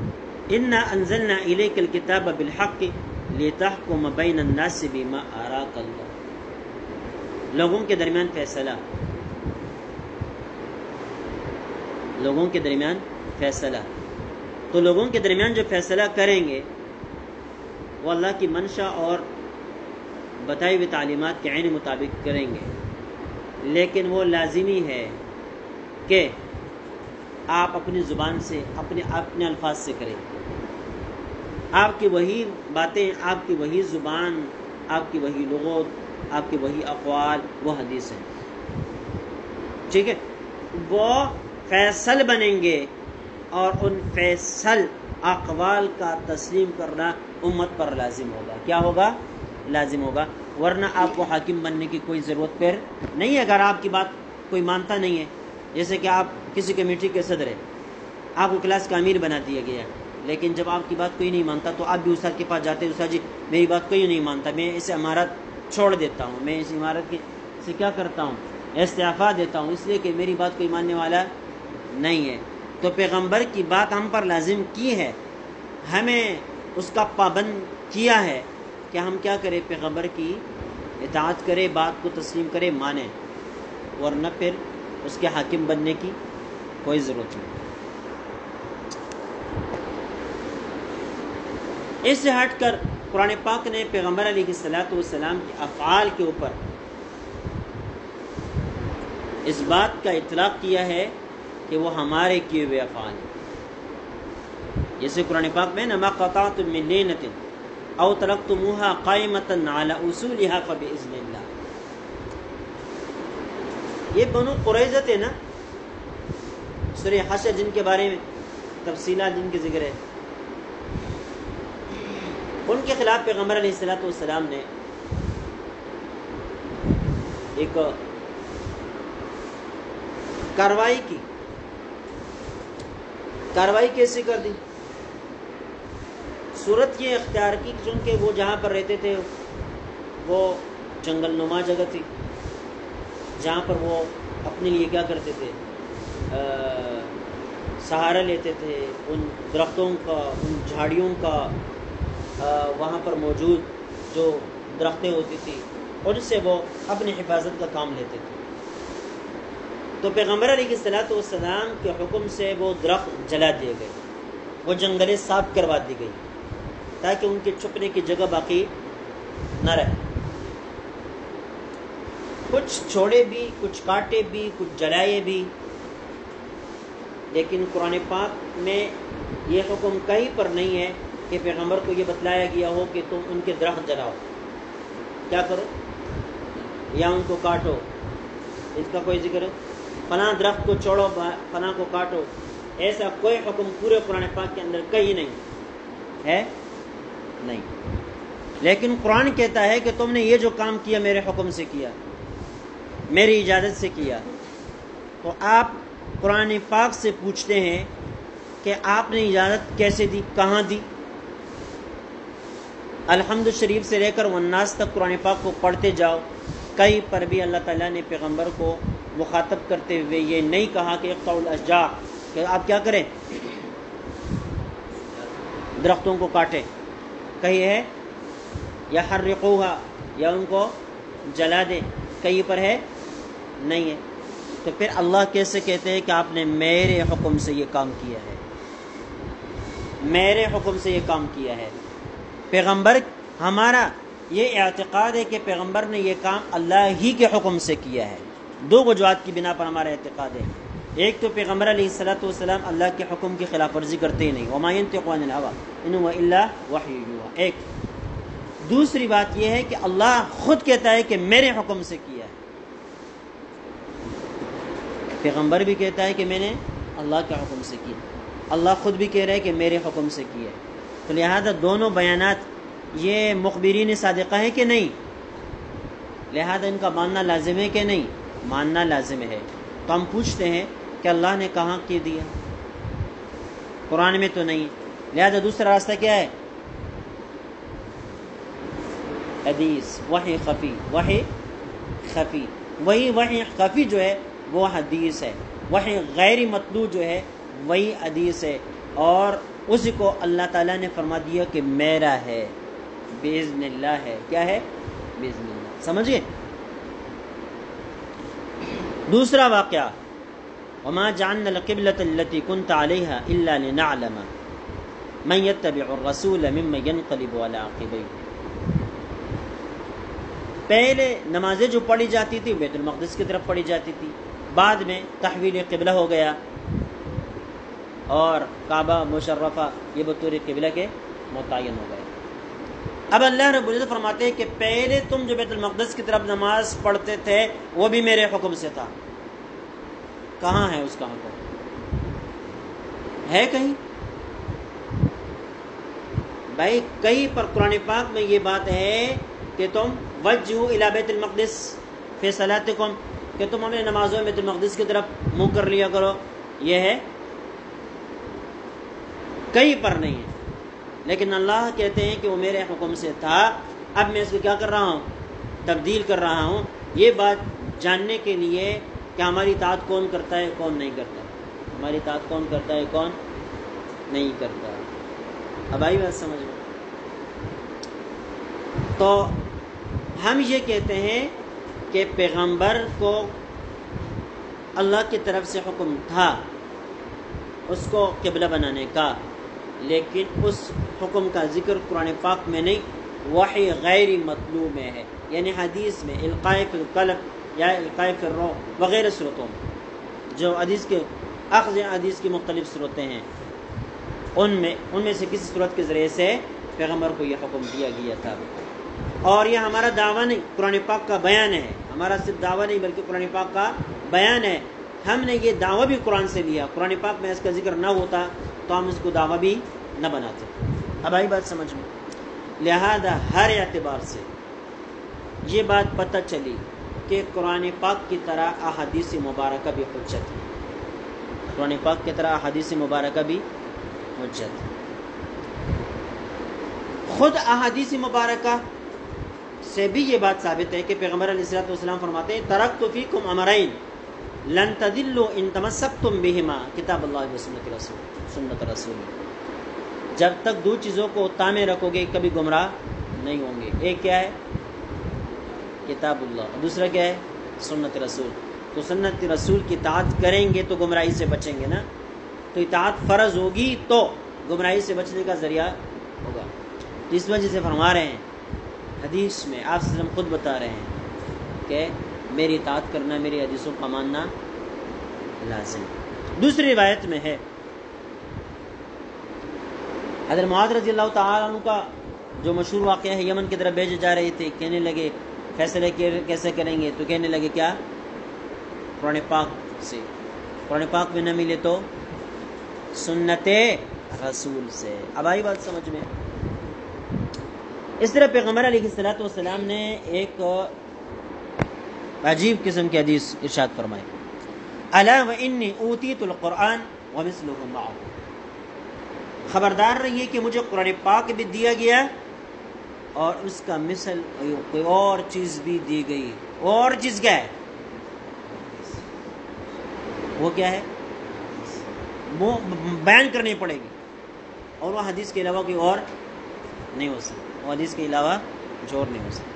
اِنَّا أَنزَلْنَا إِلَيْكَ الْكِتَابَ بِالْحَقِّ لِتَحْكُمَ بَيْنَ النَّاسِ بِمَا أَرَاكَ اللَّهُ، لوگوں کے درمیان فیصلہ، لوگوں کے درمیان فیصلہ، تو لوگوں کے درمیان جو فیصلہ کریں گے وہ اللہ کی منشا اور بتائی ہوئی تعلیمات کے عین مطابق کریں گے، لیکن وہ لازمی ہے کہ آپ اپنی زبان سے اپنے الفاظ سے کریں. آپ کی وہی باتیں، آپ کی وہی زبان، آپ کی وہی لغت، آپ کے وہی اقوال وہ حدیث ہیں. ٹھیک ہے، وہ فیصل بنیں گے اور ان فیصل اقوال کا تسلیم کرنا امت پر لازم ہوگا. کیا ہوگا؟ لازم ہوگا. ورنہ آپ کو حاکم بننے کی کوئی ضرورت پھر نہیں ہے. اگر آپ کی بات کوئی مانتا نہیں ہے، جیسے کہ آپ کسی کمیٹی کے صدر ہیں، آپ کو کلاس کا امیر بنا دیا گیا، لیکن جب آپ کی بات کوئی نہیں مانتا تو آپ بھی استاد کے پاس جاتے ہیں، استاد جی میری بات کوئی نہیں مانتا، میں اس عمارت چھوڑ دیتا ہوں، میں اس عمارت سے کیا کرتا ہوں، استعفا دیتا ہوں، اس لیے کہ میری بات کوئی ماننے والا نہیں ہے. تو پیغمبر کی بات ہم پر لازم کی ہے، ہمیں اس کا پابند کیا ہے کہ ہم کیا کریں، پیغمبر کی اطاعت کرے، بات کو تسلیم کرے، مانے، ورنہ پھر اس کے حاکم بننے کی کوئی ضرورت نہیں. اس سے ہٹ کر قرآن پاک نے پیغمبر علیہ السلام کی افعال کے اوپر اس بات کا اطلاق کیا ہے کہ وہ ہمارے کیے ہوئے افعال ہیں. جیسے قرآن پاک میں نما قطعتم من لینۃ او ترکتموها قائمۃ علی اصولها فباذن اللہ. یہ بنو قریظہ تھے نا، سورہ حشر جن کے بارے میں تفصیلات جن کے ذکر ہے، ان کے خلاف پیغمبر علیہ السلام نے ایک کاروائی کیسے کر دی؟ صورت یہ اختیار کی چونکہ وہ جہاں پر رہتے تھے وہ جنگل نما جگہ تھی، جہاں پر وہ اپنے لیے کیا کرتے تھے، سہارا لیتے تھے ان درختوں کا، ان جھاڑیوں کا، وہاں پر موجود جو درختیں ہوتی تھی ان سے وہ اپنی حفاظت کا کام لیتے تھے. تو پیغمبر علیہ السلام کے حکم سے وہ درخت جلا دیے گئے، وہ جنگلیں صاف کروا دی گئی تاکہ ان کے چھپنے کی جگہ باقی نہ رہے. کچھ چھوڑے بھی، کچھ کاٹے بھی، کچھ جلائے بھی، لیکن قرآن پاک میں یہ حکم کہیں پر نہیں ہے کہ پیغمبر کو یہ بتلایا گیا ہو کہ تم ان کے درخت جلاؤ، کیا کرو یا ان کو کاٹو، اس کا کوئی ذکر ہے فلاں درخت کو چھوڑو فلاں کو کاٹو، ایسا کوئی حکم پورے قرآن پاک کے اندر کہیں نہیں ہے، نہیں. لیکن قرآن کہتا ہے کہ تم نے یہ جو کام کیا میرے حکم سے کیا، میری اجازت سے کیا. تو آپ قرآن پاک سے پوچھتے ہیں کہ آپ نے اجازت کیسے دی، کہاں دی؟ الحمد شریف سے لے کر والناس تک قرآن پاک کو پڑھتے جاؤ، کہیں پر بھی اللہ تعالیٰ نے پیغمبر کو مخاطب کرتے ہوئے یہ نہیں کہا کہ اقطعوا الاشجار، کہ آپ کیا کریں، درختوں کو کاٹیں. کہیں ہے یا حرقوها، یا ان کو جلا دیں، کہیں پر ہے نہیں ہے. تو پھر اللہ کیسے کہتے ہیں کہ آپ نے میرے حکم سے یہ کام کیا ہے، میرے حکم سے یہ کام کیا ہے. پیغمبر، ہمارا یہ اعتقاد ہے کہ پیغمبر نے یہ کام اللہ ہی کے حکم سے کیا ہے. دو وجوہات کی بنا پر ہمارا اعتقاد ہے. ایک تو پیغمبر علیہ السلام اللہ کے حکم کی خلاف ورزی کرتے ہی نہیں، وما ينطق عن الهوى ان هو الا وحی یوحی. ایک دوسری بات یہ ہے کہ اللہ خود کہتا ہے کہ میرے حکم سے کیا ہے. پیغمبر بھی کہتا ہے کہ میں نے اللہ کے حکم سے کیا، اللہ خود بھی کہہ رہا ہے کہ میرے حکم سے کیا ہے. تو لہذا دونوں بیانات یہ مخبرین صادقہ ہیں کہ نہیں، لہذا ان کا ماننا لازم ہے کہ نہیں، ماننا لازم ہے. تو ہم پوچھتے ہیں کہ اللہ نے کہاں کی دیا، قرآن میں تو نہیں. لہذا دوسرا راستہ کیا ہے، حدیث، وحی خفی. وحی خفی، وحی خفی جو ہے وہ حدیث ہے، وحی غیر مطلوع جو ہے وہی حدیث ہے، اور اس کو اللہ تعالیٰ نے فرما دیا کہ میرا ہے، باذن اللہ ہے. کیا ہے؟ باذن اللہ. سمجھئے؟ دوسرا واقعہ، وما جعلنا القبلة التي كنت عليها الا لنعلم من يتبع الرسول ممن ينقلب على عقبيه. پہلے نمازیں جو پڑھی جاتی تھی بیت المقدس کی طرف پڑھی جاتی تھی، بعد میں تحویل قبلہ ہو گیا اور کعبہ مشرفہ یہ بطور قبلہ کے متعین ہو گئے۔ اب اللہ رب العزت فرماتے ہیں کہ پہلے تم جو بیت المقدس کی طرف نماز پڑھتے تھے وہ بھی میرے حکم سے تھا۔ کہاں ہے اس کا حکم؟ ہے کہیں؟ بھائی کہیں پر قرآن پاک میں یہ بات ہے کہ تم وجہوا الی بیت المقدس فی صلاتکم، کہ تم ہمیں نمازوں میں بیت المقدس کی طرف منہ کر لیا کرو، یہ ہے؟ کہیں پر نہیں ہے، لیکن اللہ کہتے ہیں کہ وہ میرے حکم سے تھا، اب میں اس کو کیا کر رہا ہوں؟ تبدیل کر رہا ہوں، یہ بات جاننے کے لیے کہ ہماری اطاعت کون کرتا ہے کون نہیں کرتا، ہماری اطاعت کون کرتا ہے کون نہیں کرتا۔ اب آئی بات سمجھ میں؟ تو ہم یہ کہتے ہیں کہ پیغمبر کو اللہ کی طرف سے حکم تھا اس کو قبلہ بنانے کا، لیکن اس حکم کا ذکر قرآن پاک میں نہیں، وحی غیر مطلوب میں ہے، یعنی حدیث میں القاء فی القلب یا القاء فی الروح وغیرہ صورتوں میں، جو حدیث کے اخذ حدیث کی مختلف صورتیں ہیں، ان میں سے کسی صورت کے ذریعے سے پیغمبر کو یہ حکم دیا گیا تھا۔ اور یہ ہمارا دعویٰ نہیں، قرآن پاک کا بیان ہے، ہمارا صرف دعویٰ نہیں بلکہ قرآن پاک کا بیان ہے۔ ہم نے یہ دعویٰ بھی قرآن سے لیا، قرآن پاک میں اس کا ذکر نہ ہوتا تو ہم اس کو دعویٰ بھی نہ بناتے۔ اب آئی بات سمجھ میں؟ لہذا ہر اعتبار سے یہ بات پتہ چلی کہ قرآن پاک کی طرح احادیث مبارکہ بھی حجت ہے، قرآن پاک کی طرح احادیث مبارکہ بھی حجت ہے۔ خود احادیث مبارکہ سے بھی یہ بات ثابت ہے کہ پیغمبر علیہ الصلوۃ والسلام فرماتے ہیں ترکت فیکم امرین لن تضلوا ان تمسکتم بہما کتاب اللہ و سنت رسول، جب تک دو چیزوں کو تامے رکھو گے کبھی گمراہ نہیں ہوں گے۔ ایک کیا ہے؟ کتاب اللہ، دوسرا کیا ہے؟ سنت رسول۔ تو سنت رسول کی اطاعت کریں گے تو گمراہی سے بچیں گے نا، تو اطاعت فرض ہوگی تو گمراہی سے بچنے کا ذریعہ ہوگا۔ اس وجہ سے فرما رہے ہیں حدیث میں، آپ صلی اللہ علیہ وسلم خود بتا رہے ہیں کہ میری اطاعت کرنا، میری حدیثوں کا ماننا لازم۔ دوسری روایت میں ہے حضرت معاذ رضی اللہ تعالیٰ عنہ کا جو مشہور واقعہ ہے، یمن کی طرف بھیجے جا رہے تھے، کہنے لگے فیصلے کیسے کریں گے؟ تو کہنے لگے کیا؟ قرآن پاک سے، قرآن پاک میں نہ ملے تو سنت رسول سے۔ اب آئی بات سمجھ میں؟ اس طرح پیغمبر علیہ الصلوۃ والسلام نے ایک عجیب قسم کی حدیث ارشاد فرمائی، الا وانی اوتیت القرآن ومثلہ معہ، خبردار رہیے کہ مجھے قرآن پاک بھی دیا گیا اور اس کا مثل کوئی اور چیز بھی دی گئی۔ اور چیز کیا ہے؟ وہ کیا ہے؟ وہ بیان کرنی پڑے گی، اور وہ حدیث کے علاوہ کوئی اور نہیں ہو سکتا، وہ حدیث کے علاوہ جو اور نہیں ہو سکتا۔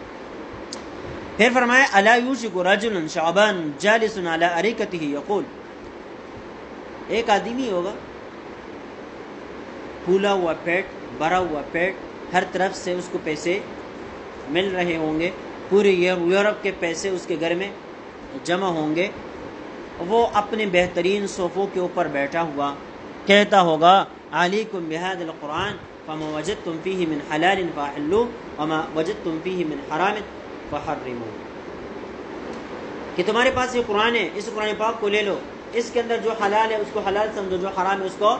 پھر فرمایا الا یوشک رجل شعبان جالس علی ارکتہ یقول، ایک آدمی ہوگا پھولا ہوا پیٹ، بھرا ہوا پیٹ، ہر طرف سے اس کو پیسے مل رہے ہوں گے، پورے یورپ کے پیسے اس کے گھر میں جمع ہوں گے، وہ اپنے بہترین صوفوں کے اوپر بیٹھا ہوا کہتا ہوگا علیکم بہذا القرآن فما وجدتم فیہ من حلال فاحلوہ وما وجدتم فیہ من حرام فحرموہ، کہ تمہارے پاس یہ قرآن ہے، اس قرآن پاک کو لے لو، اس کے اندر جو حلال ہے اس کو حلال سمجھو، جو حرام ہے اس کو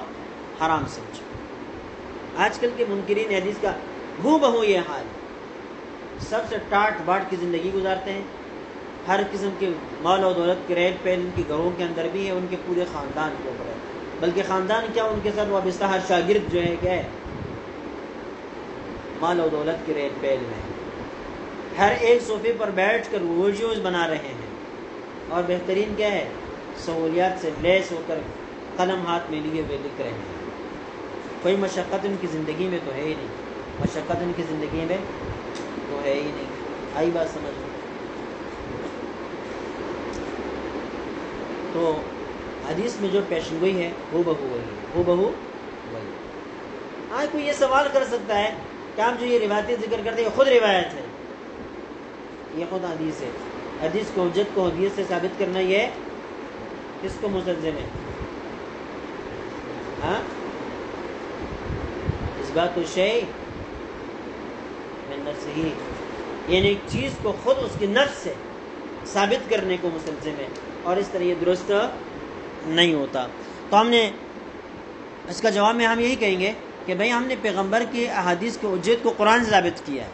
حرام سمجھو۔ آج کل کے منکرین حدیث کا ہو بہو یہ حال، سب سے ٹاٹ باٹ کی زندگی گزارتے ہیں، ہر قسم کے مال و دولت کے ریل پیل ان کے گھروں کے اندر بھی ہے، ان کے پورے خاندان کے اوپر ہے، بلکہ خاندان کیا ان کے ساتھ وابستہ ہر شاگرد جو ہے کیا ہے؟ مال و دولت کے ریل پیل میں، ہر ایک صوفے پر بیٹھ کر ویڈیوز بنا رہے ہیں، اور بہترین کیا ہے؟ سہولیات سے لیس ہو کر قلم ہاتھ میں لیے ہوئے لکھ رہے ہیں۔ کوئی مشقت ان کی زندگی میں تو ہے ہی نہیں، مشقت ان کی زندگی میں تو ہے ہی نہیں۔ آئی بات سمجھ میں؟ تو حدیث میں جو پیشن گوئی ہے ہو بہو وہی ہے، ہو بہو وہی۔ آج کوئی یہ سوال کر سکتا ہے کہ آپ جو یہ روایتیں ذکر کرتے ہیں خود روایت ہے، یہ خود حدیث ہے، حدیث کو حجت کو حدیث سے ثابت کرنا یہ کس کو مستلزم ہے؟ ہاں، اثبات الشیء من نفسہ، یعنی ایک چیز کو خود اس کی نفس سے ثابت کرنے کو مستلزم ہے، اور اس طرح یہ درست نہیں ہوتا۔ تو ہم نے اس کا جواب میں ہم یہی کہیں گے کہ بھئی ہم نے پیغمبر کی احادیث کی حجت کو قرآن سے ثابت کیا ہے،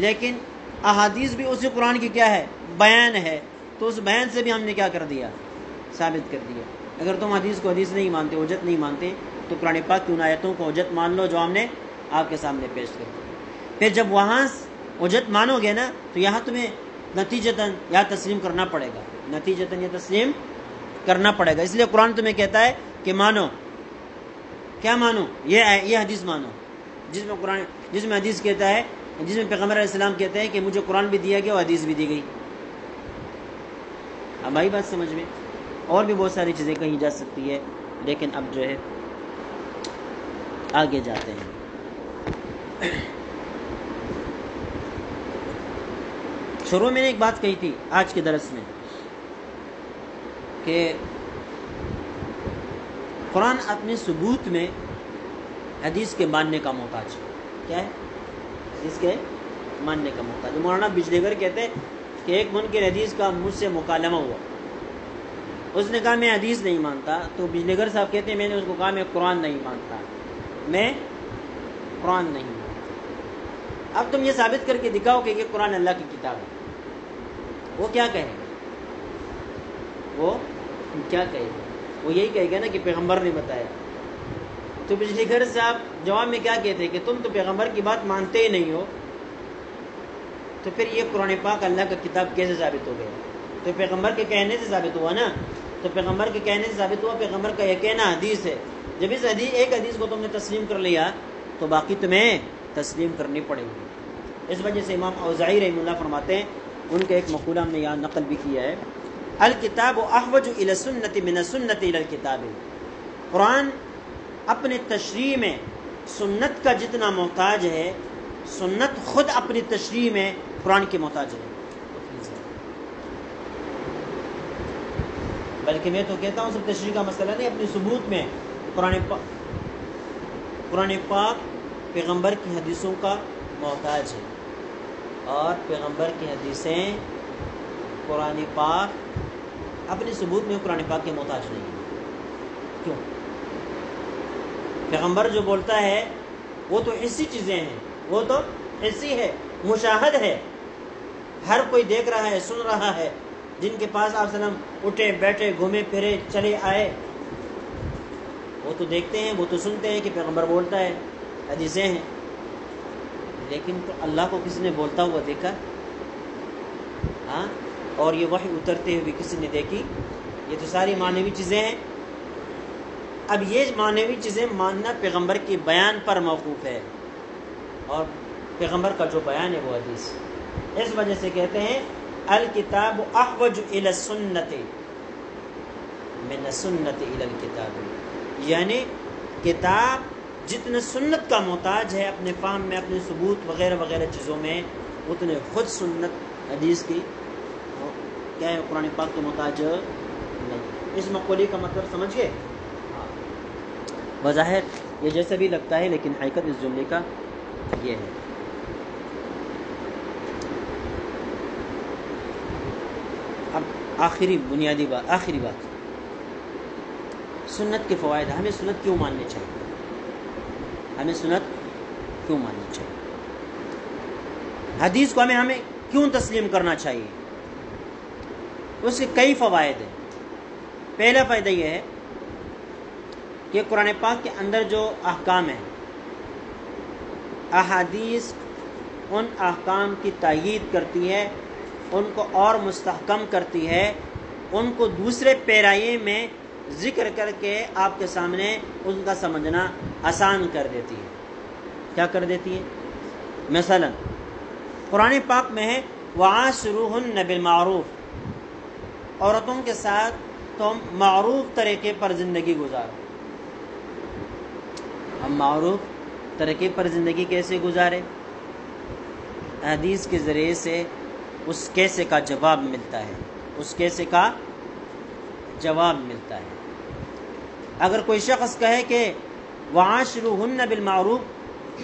لیکن احادیث بھی اسی قرآن کی کیا ہے؟ بیان ہے، تو اس بیان سے بھی ہم نے کیا کر دیا؟ ثابت کر دیا۔ اگر تم حدیث کو حدیث نہیں مانتے، حجت نہیں مانتے، تو قرآن پاک کی ان آیتوں کو حجت مان لو جو ہم نے آپ کے سامنے پیش کر دی۔ پھر جب وہاں حجت مانو گے نا، تو یہاں تمہیں نتیجتاً یا تسلیم کرنا پڑے گا، نتیجتاً یا تسلیم کرنا پڑے گا۔ اس لیے قرآن تمہیں کہتا ہے کہ مانو، کیا مانو؟ یہ حدیث مانو جس میں حدیث کہتا ہے، جس میں پیغمبر علیہ السلام کہتے ہیں کہ مجھے قرآن بھی دیا گیا اور حدیث بھی دی گئی۔ اب آئی بات سمجھ میں؟ اور بھی بہت ساری چیزیں کہیں جا سکتی ہے، لیکن اب جو ہے آگے جاتے ہیں۔ شروع میں نے ایک بات کہی تھی آج کے درس میں کہ قرآن اپنے ثبوت میں حدیث کے ماننے کا محتاج ہے۔ کیا ہے؟ حدیث کے ماننے کا محتاج۔ مولانا بجلیگر کہتے ہیں کہ ایک منکر حدیث کا مجھ سے مکالمہ ہوا، اس نے کہا میں حدیث نہیں مانتا، تو بجلیگر صاحب کہتے ہیں میں نے اس کو کہا میں قرآن نہیں مانتا، میں قرآن نہیں مانتا۔ اب تم یہ ثابت کر کے دکھاؤ کہ یہ قرآن اللہ کی کتاب ہے، وہ کیا کہے گا؟ وہ کیا کہے گا؟ وہ یہی کہے گا نا کہ پیغمبر نے بتایا۔ تو بجلیگر صاحب جواب میں کیا کہتے ہیں کہ تم تو پیغمبر کی بات مانتے ہی نہیں ہو، تو پھر یہ قرآن پاک اللہ کا کتاب کیسے ثابت ہو گیا؟ تو پیغمبر کے کہنے سے ثابت ہوا نا، تو پیغمبر کے کہنے سے ثابت ہوا، پیغمبر کا یہ کہنا حدیث ہے۔ جب اس ایک حدیث کو تم نے تسلیم کر لیا تو باقی تمہیں تسلیم کرنی پڑے گی۔ اس وجہ سے امام اوزاعی رحمہ اللہ فرماتے ہیں، ان کا ایک مقولہ ہم نے یہاں نقل بھی کیا ہے، الکتاب احوج الی السنۃ من السنۃ الی الکتاب، قرآن اپنے تشریح میں سنت کا جتنا محتاج ہے، سنت خود اپنی تشریح میں قرآن کی محتاج ہے۔ بلکہ میں تو کہتا ہوں سب تشریح کا مسئلہ نہیں، اپنی ثبوت میں قرآن پاک پیغمبر کی حدیثوں کا محتاج ہے، اور پیغمبر کی حدیثیں قرآن پاک اپنی ثبوت میں قرآن پاک کے محتاج نہیں ہے۔ کیوں؟ پیغمبر جو بولتا ہے وہ تو ایسی چیزیں ہیں، وہ تو ایسی ہے، مشاہد ہے، ہر کوئی دیکھ رہا ہے، سن رہا ہے، جن کے پاس آپ صلی اللہ علیہ وسلم اٹھے بیٹھے گھومے پھرے چلے آئے، وہ تو دیکھتے ہیں، وہ تو سنتے ہیں کہ پیغمبر بولتا ہے، حدیثیں ہیں۔ لیکن تو اللہ کو کسی نے بولتا ہوا دیکھا؟ ہاں؟ اور یہ وحی اترتے ہوئے کسی نے دیکھی؟ یہ تو ساری معنوی چیزیں ہیں۔ اب یہ معنوی چیزیں ماننا پیغمبر کی بیان پر موقوف ہے، اور پیغمبر کا جو بیان ہے وہ حدیث۔ اس وجہ سے کہتے ہیں الکتاب احوج الی السنۃ من السنۃ الی الکتاب، یعنی کتاب جتنے سنت کا محتاج ہے اپنے فہم میں، اپنے ثبوت وغیرہ وغیرہ چیزوں میں، اتنے خود سنت حدیث کی کیا ہے، قرآن پاک کے محتاج نہیں۔ اس مقولے کا مطلب سمجھ گئے؟ بظاہر یہ جیسا بھی لگتا ہے، لیکن حقیقت اس جملے کا یہ ہے۔ اب آخری بنیادی بات، آخری بات، سنت کے فوائد۔ ہمیں سنت کیوں ماننی چاہیے؟ ہمیں سنت کیوں ماننی چاہیے؟ حدیث کو ہمیں کیوں تسلیم کرنا چاہیے؟ اس کے کئی فوائد ہیں۔ پہلا فائدہ یہ ہے کہ قرآن پاک کے اندر جو احکام ہیں، احادیث ان احکام کی تائید کرتی ہے، ان کو اور مستحکم کرتی ہے، ان کو دوسرے پیرائے میں ذکر کر کے آپ کے سامنے ان کا سمجھنا آسان کر دیتی ہے۔ کیا کر دیتی ہے؟ مثلا قرآن پاک میں ہے وَعَاشِرُوهُنَّ بِالْمَعْرُوفِ، عورتوں کے ساتھ تم معروف طریقے پر زندگی گزارو۔ ہم معروف طریقے پر زندگی کیسے گزارے؟ حدیث کے ذریعے سے اس کیسے کا جواب ملتا ہے، اس کیسے کا جواب ملتا ہے۔ اگر کوئی شخص کہے کہ وعاشروہن بالمعروف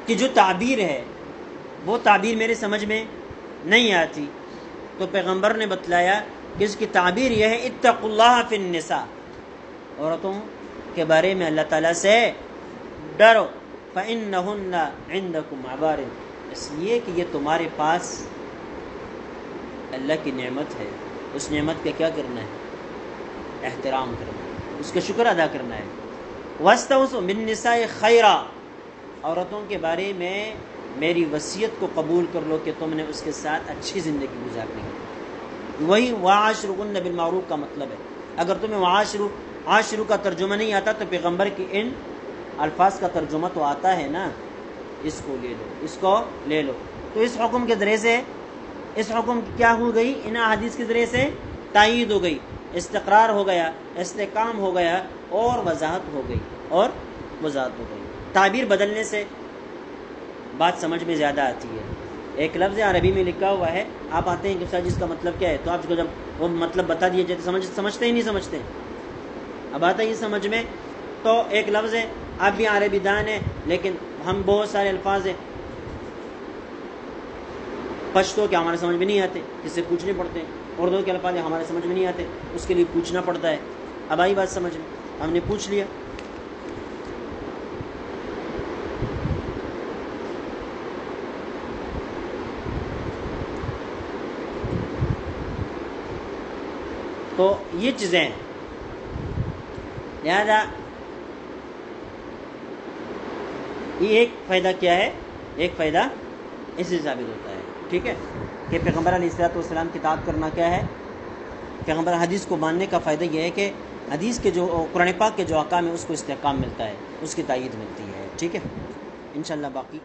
کی جو تعبیر ہے وہ تعبیر میرے سمجھ میں نہیں آتی، تو پیغمبر نے بتلایا کہ اس کی تعبیر یہ ہے اتقوا اللہ فی النساء، عورتوں کے بارے میں اللہ تعالیٰ سے ڈرو، فإنہن عندکم عوارض، اس لیے کہ یہ تمہارے پاس اللہ کی نعمت ہے، اس نعمت کا کیا کرنا ہے؟ احترام کرنا ہے، اس کا شکر ادا کرنا ہے۔ واستوصوا بالنساء خیرا، عورتوں کے بارے میں میری وصیت کو قبول کر لو کہ تم نے اس کے ساتھ اچھی زندگی گزارنی ہے۔ وہی وعاشرہن بالمعروف کا مطلب ہے۔ اگر تمہیں عاشرو کا ترجمہ نہیں آتا تو پیغمبر کی ان الفاظ کا ترجمہ تو آتا ہے نا، اس کو لے لو، اس کو لے لو۔ تو اس حکم کے ذریعے سے، اس حکم کی کیا ہو گئی؟ ان احادیث کے ذریعے سے تائید ہو گئی، استقرار ہو گیا، استحکام ہو گیا، اور وضاحت ہو گئی، اور وضاحت ہو گئی۔ تعبیر بدلنے سے بات سمجھ میں زیادہ آتی ہے۔ ایک لفظ عربی میں لکھا ہوا ہے، آپ آتے ہیں کہ سر جس کا مطلب کیا ہے، تو آپ کو جب وہ مطلب بتا دیے جاتے سمجھتے ہی نہیں سمجھتے، اب آتا ہی سمجھ میں۔ تو ایک لفظ ہے، آپ بھی عربی دان ہیں، لیکن ہم بہت سارے الفاظ ہیں پشتو کے ہمارے سمجھ میں نہیں آتے، کس سے پوچھنے پڑتے ہیں، اردو کے الفاظ ہمارے سمجھ میں نہیں آتے، اس کے لیے پوچھنا پڑتا ہے۔ اب آئی بات سمجھ میں، ہم نے پوچھ لیا۔ تو یہ چیزیں ہیں، لہذا یہ ایک فائدہ کیا ہے؟ ایک فائدہ اس سے ثابت ہوتا ہے، ٹھیک ہے، کہ پیغمبر علیہ الصلوۃ والسلام کی اطاعت کرنا کیا ہے؟ پیغمبر حدیث کو ماننے کا فائدہ یہ ہے کہ حدیث کے جو قرآن پاک کے جو احکام ہیں اس کو استحکام ملتا ہے، اس کی تائید ملتی ہے، ٹھیک ہے۔ انشاءاللہ باقی